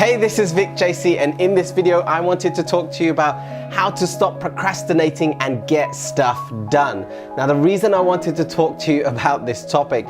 Hey, this is Vik JC, and in this video I wanted to talk to you about how to stop procrastinating and get stuff done. Now, the reason I wanted to talk to you about this topic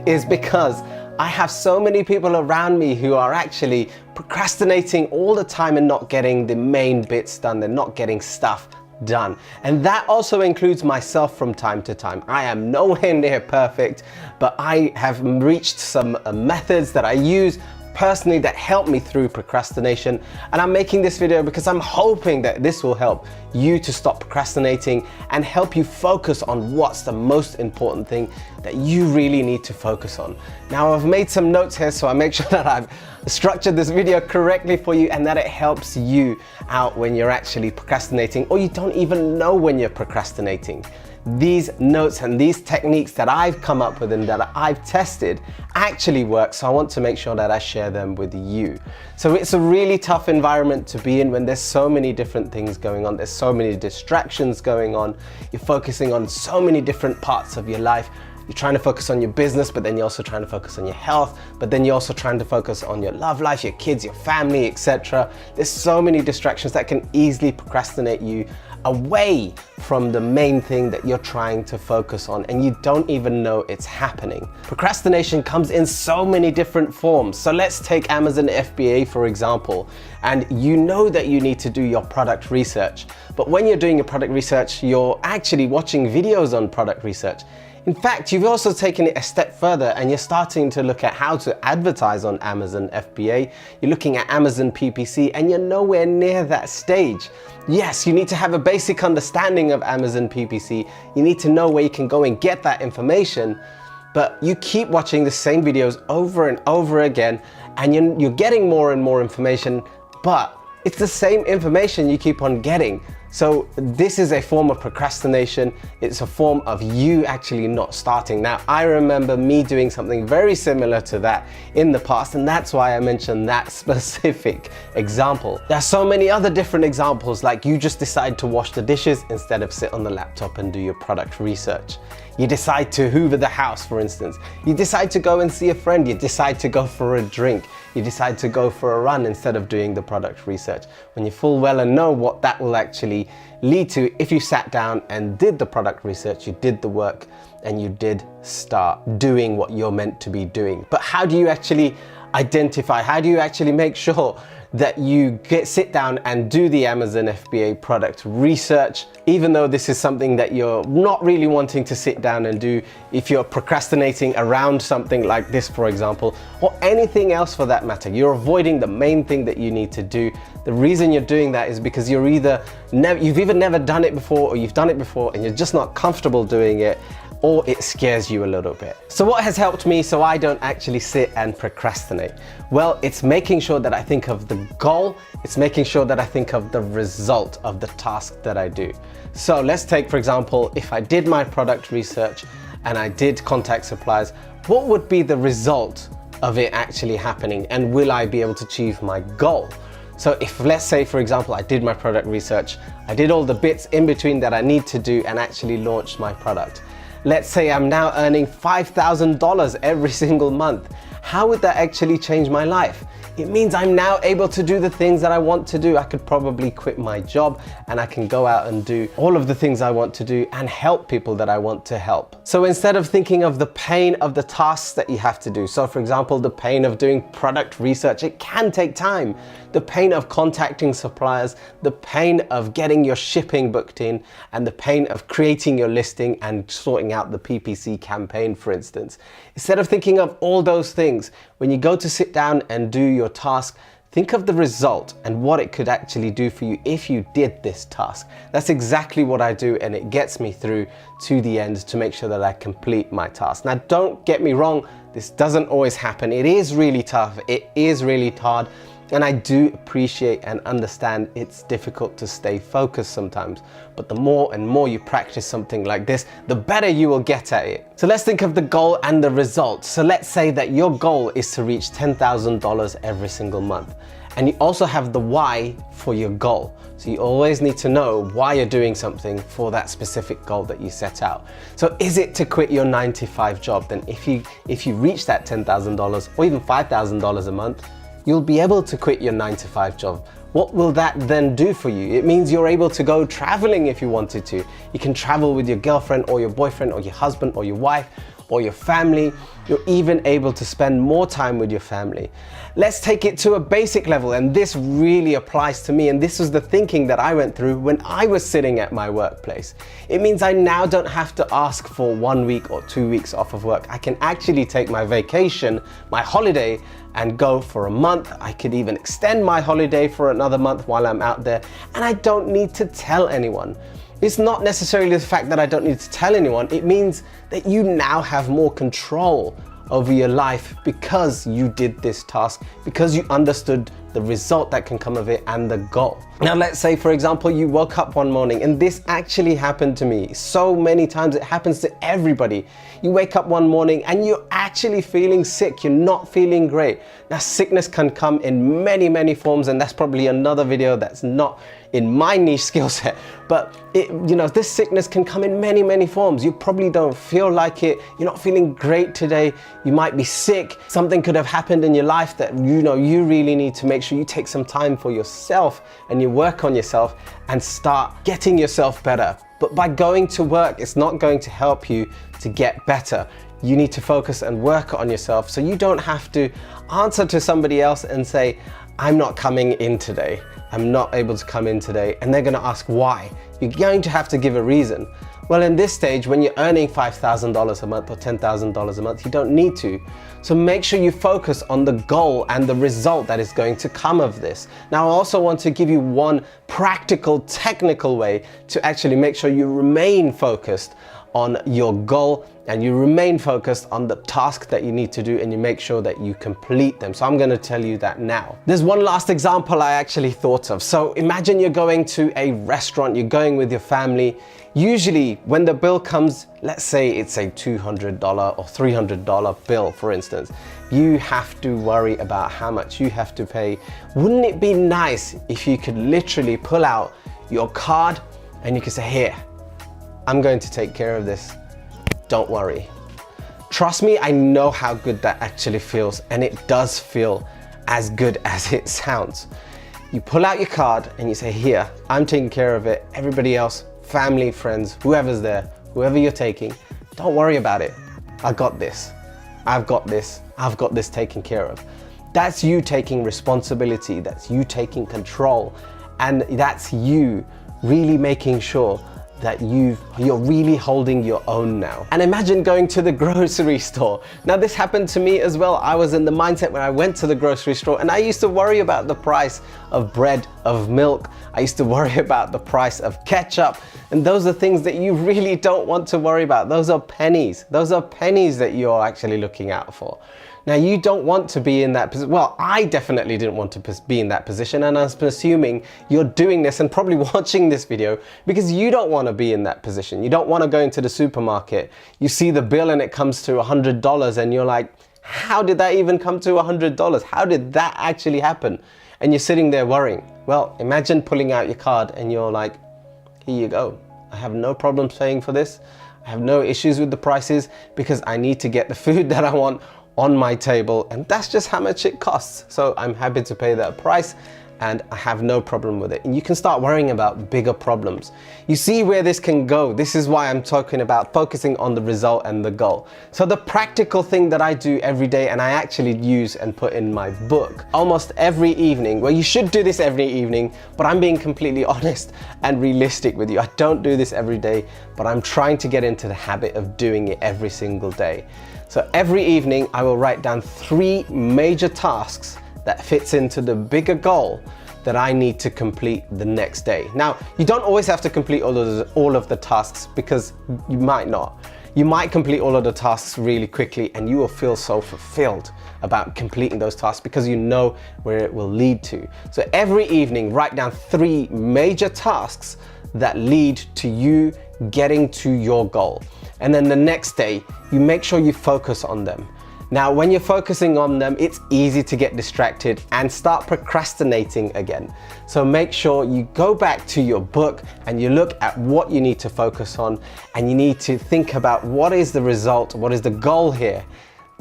is because I have so many people around me who are actually procrastinating all the time and not getting the main bits done. They're not getting stuff done. And that also includes myself from time to time. I am nowhere near perfect, but I have reached some methods that I use personally that help me through procrastination, and I'm making this video because I'm hoping that this will help you to stop procrastinating and help you focus on what's the most important thing that you really need to focus on. Now, I've made some notes here, so I make sure that I've structured this video correctly for you and that it helps you out when you're actually procrastinating, or you don't even know when you're procrastinating. These notes and these techniques that I've come up with and that I've tested actually work, so I want to make sure that I share them with you. So it's a really tough environment to be in when there's so many different things going on, there's so many distractions going on, you're focusing on so many different parts of your life. You're trying to focus on your business, but then you're also trying to focus on your health, but then you're also trying to focus on your love life, your kids, your family, etc. There's so many distractions that can easily procrastinate you away from the main thing that you're trying to focus on, and you don't even know it's happening. Procrastination comes in so many different forms. So let's take Amazon FBA for example, and you know that you need to do your product research, but when you're doing your product research, you're actually watching videos on product research. In fact, you've also taken it a step further and you're starting to look at how to advertise on Amazon FBA. You're looking at Amazon PPC and you're nowhere near that stage. Yes, you need to have a basic understanding of Amazon PPC. You need to know where you can go and get that information, but you keep watching the same videos over and over again and you're getting more and more information, but it's the same information you keep on getting. So this is a form of procrastination. It's a form of you actually not starting. Now, I remember me doing something very similar to that in the past, and that's why I mentioned that specific example. There are so many other different examples, like you just decide to wash the dishes instead of sit on the laptop and do your product research. You decide to hoover the house, for instance. You decide to go and see a friend. You decide to go for a drink. You decide to go for a run instead of doing the product research, when you full well and know what that will actually lead to if you sat down and did the product research, you did the work, and you did start doing what you're meant to be doing. But how do you actually identify, how do you actually make sure that you sit down and do the Amazon FBA product research, even though this is something that you're not really wanting to sit down and do if you're procrastinating around something like this, for example, or anything else for that matter? You're avoiding the main thing that you need to do. The reason you're doing that is because you've either never done it before, or you've done it before and you're just not comfortable doing it, or it scares you a little bit. So what has helped me so I don't actually sit and procrastinate? Well, it's making sure that I think of the goal. It's making sure that I think of the result of the task that I do. So let's take, for example, if I did my product research and I did contact suppliers, what would be the result of it actually happening? And will I be able to achieve my goal? So if, let's say, for example, I did my product research, I did all the bits in between that I need to do and actually launched my product. Let's say I'm now earning $5,000 every single month. How would that actually change my life? It means I'm now able to do the things that I want to do. I could probably quit my job and I can go out and do all of the things I want to do and help people that I want to help. So instead of thinking of the pain of the tasks that you have to do, so for example, the pain of doing product research, it can take time. The pain of contacting suppliers, the pain of getting your shipping booked in, and the pain of creating your listing and sorting out the PPC campaign, for instance. Instead of thinking of all those things, when you go to sit down and do your task, think of the result and what it could actually do for you if you did this task. That's exactly what I do, and it gets me through to the end to make sure that I complete my task. Now, don't get me wrong, this doesn't always happen. It is really tough, it is really hard, and I do appreciate and understand it's difficult to stay focused sometimes. But the more and more you practice something like this, the better you will get at it. So let's think of the goal and the result. So let's say that your goal is to reach $10,000 every single month. And you also have the why for your goal. So you always need to know why you're doing something for that specific goal that you set out. So is it to quit your 9-to-5 job? Then if you reach that $10,000 or even $5,000 a month, you'll be able to quit your 9-to-5 job. What will that then do for you? It means you're able to go traveling if you wanted to. You can travel with your girlfriend or your boyfriend or your husband or your wife or your family. You're even able to spend more time with your family. Let's take it to a basic level, and this really applies to me, and this was the thinking that I went through when I was sitting at my workplace. It means I now don't have to ask for 1 week or 2 weeks off of work. I can actually take my vacation, my holiday, and go for a month. I could even extend my holiday for another month while I'm out there, and I don't need to tell anyone. It's not necessarily the fact that I don't need to tell anyone. It means that you now have more control over your life because you did this task, because you understood the result that can come of it and the goal. Now, let's say, for example, you woke up one morning, and this actually happened to me so many times. It happens to everybody. You wake up one morning and you're actually feeling sick. You're not feeling great. Now, sickness can come in many, many forms, and that's probably another video that's not in my niche skill set, but this sickness can come in many, many forms. You probably don't feel like it. You're not feeling great today. You might be sick. Something could have happened in your life that you really need to make sure you take some time for yourself and you work on yourself and start getting yourself better. But by going to work, it's not going to help you to get better. You need to focus and work on yourself so you don't have to answer to somebody else and say, I'm not coming in today. I'm not able to come in today. And they're gonna ask why. You're going to have to give a reason. Well, in this stage, when you're earning $5,000 a month or $10,000 a month, you don't need to. So make sure you focus on the goal and the result that is going to come of this. Now, I also want to give you one practical, technical way to actually make sure you remain focused on your goal and you remain focused on the task that you need to do, and you make sure that you complete them. So I'm going to tell you that now. There's one last example I actually thought of. So imagine you're going to a restaurant, you're going with your family. Usually when the bill comes, let's say it's a $200 or $300 bill, for instance, you have to worry about how much you have to pay. Wouldn't it be nice if you could literally pull out your card and you could say, here, I'm going to take care of this. Don't worry. Trust me, I know how good that actually feels, and it does feel as good as it sounds. You pull out your card and you say, here, I'm taking care of it. Everybody else, family, friends, whoever's there, whoever you're taking, don't worry about it. I got this. I've got this. I've got this taken care of. That's you taking responsibility. That's you taking control. And that's you really making sure that you're really holding your own now. And imagine going to the grocery store. Now, this happened to me as well. I was in the mindset when I went to the grocery store, and I used to worry about the price of bread, of milk. I used to worry about the price of ketchup. And those are things that you really don't want to worry about. Those are pennies. Those are pennies that you're actually looking out for. Now, you don't want to be in that position. Well, I definitely didn't want to be in that position, and I'm assuming you're doing this and probably watching this video because you don't want to be in that position. You don't want to go into the supermarket, you see the bill and it comes to $100, and you're like, how did that even come to $100? How did that actually happen? And you're sitting there worrying. Well, imagine pulling out your card and you're like, here you go. I have no problem paying for this. I have no issues with the prices because I need to get the food that I want on my table, and that's just how much it costs. So I'm happy to pay that price and I have no problem with it. And you can start worrying about bigger problems. You see where this can go. This is why I'm talking about focusing on the result and the goal. So the practical thing that I do every day, and I actually use and put in my book almost every evening, well, you should do this every evening, but I'm being completely honest and realistic with you. I don't do this every day, but I'm trying to get into the habit of doing it every single day. So every evening I will write down 3 major tasks that fits into the bigger goal that I need to complete the next day. Now, you don't always have to complete all of the tasks, because you might not. You might complete all of the tasks really quickly and you will feel so fulfilled about completing those tasks because you know where it will lead to. So every evening, write down 3 major tasks that lead to you getting to your goal. And then the next day, you make sure you focus on them. Now, when you're focusing on them, it's easy to get distracted and start procrastinating again. So make sure you go back to your book and you look at what you need to focus on, and you need to think about what is the result, what is the goal here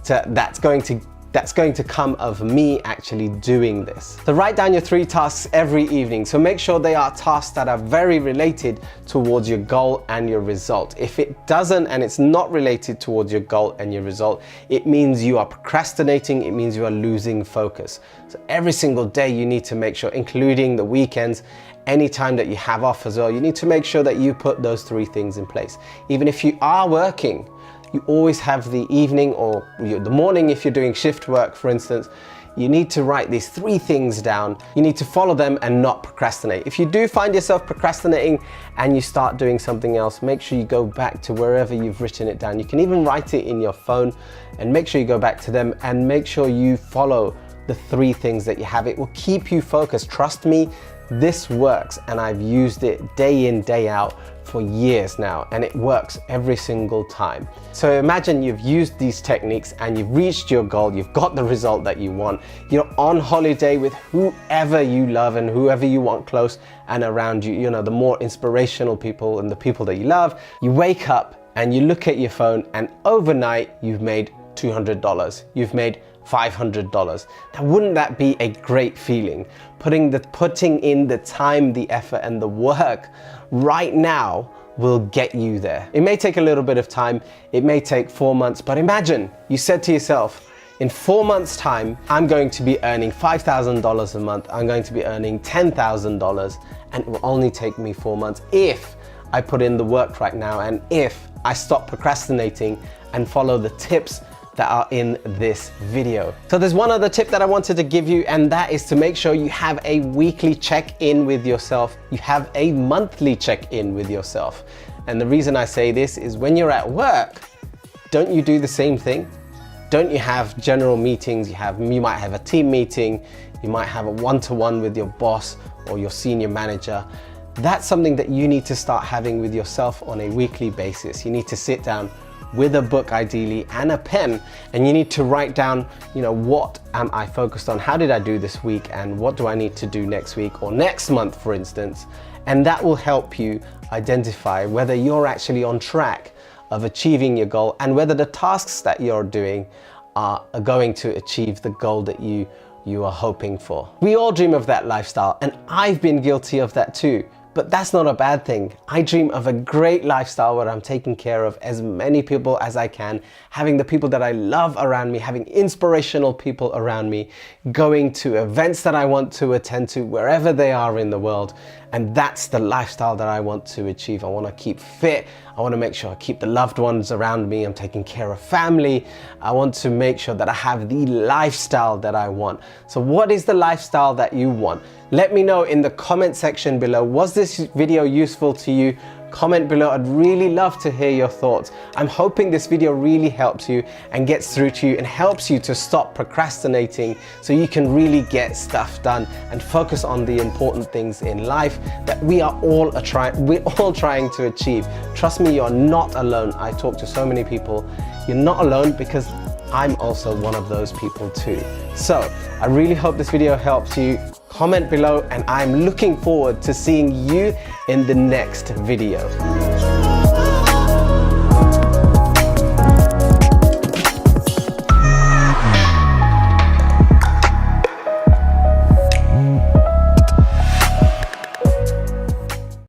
that's going to that's going to come of me actually doing this. So write down your 3 tasks every evening. So make sure they are tasks that are very related towards your goal and your result. If it doesn't and it's not related towards your goal and your result, it means you are procrastinating, it means you are losing focus. So every single day you need to make sure, including the weekends, any time that you have off as well, you need to make sure that you put those 3 things in place. Even if you are working, you always have the evening or the morning if you're doing shift work, for instance. You need to write these 3 things down. You need to follow them and not procrastinate. If you do find yourself procrastinating and you start doing something else, make sure you go back to wherever you've written it down. You can even write it in your phone and make sure you go back to them and make sure you follow the 3 things that you have. It will keep you focused. Trust me, this works, and I've used it day in, day out for years now, and it works every single time. So imagine you've used these techniques and you've reached your goal, you've got the result that you want, you're on holiday with whoever you love and whoever you want close and around you, you know, the more inspirational people and the people that you love. You wake up and you look at your phone and overnight you've made $200, you've made $500. Now, wouldn't that be a great feeling? Putting in the time, the effort and the work right now will get you there. It may take a little bit of time, it may take 4 months, but imagine you said to yourself, in 4 months time, I'm going to be earning $5,000 a month, I'm going to be earning $10,000, and it will only take me 4 months if I put in the work right now and if I stop procrastinating and follow the tips that are in this video. So there's one other tip that I wanted to give you, and that is to make sure you have a weekly check-in with yourself. You have a monthly check-in with yourself. And the reason I say this is when you're at work, don't you do the same thing? Don't you have general meetings? You might have a team meeting, you might have a one-to-one with your boss or your senior manager. That's something that you need to start having with yourself on a weekly basis. You need to sit down with a book ideally and a pen, and you need to write down, you know, what am I focused on? How did I do this week? And what do I need to do next week or next month, for instance? And that will help you identify whether you're actually on track of achieving your goal and whether the tasks that you're doing are going to achieve the goal that you are hoping for. We all dream of that lifestyle, and I've been guilty of that too. But that's not a bad thing. I dream of a great lifestyle where I'm taking care of as many people as I can, having the people that I love around me, having inspirational people around me, going to events that I want to attend to wherever they are in the world. And that's the lifestyle that I want to achieve. I want to keep fit. I want to make sure I keep the loved ones around me. I'm taking care of family. I want to make sure that I have the lifestyle that I want. So what is the lifestyle that you want? Let me know in the comment section below. Was this video useful to you? Comment below. I'd really love to hear your thoughts. I'm hoping this video really helps you and gets through to you and helps you to stop procrastinating so you can really get stuff done and focus on the important things in life that we're all trying to achieve. Trust me, you're not alone. I talk to so many people. You're not alone because I'm also one of those people too. So I really hope this video helps you. Comment below, and I'm looking forward to seeing you in the next video.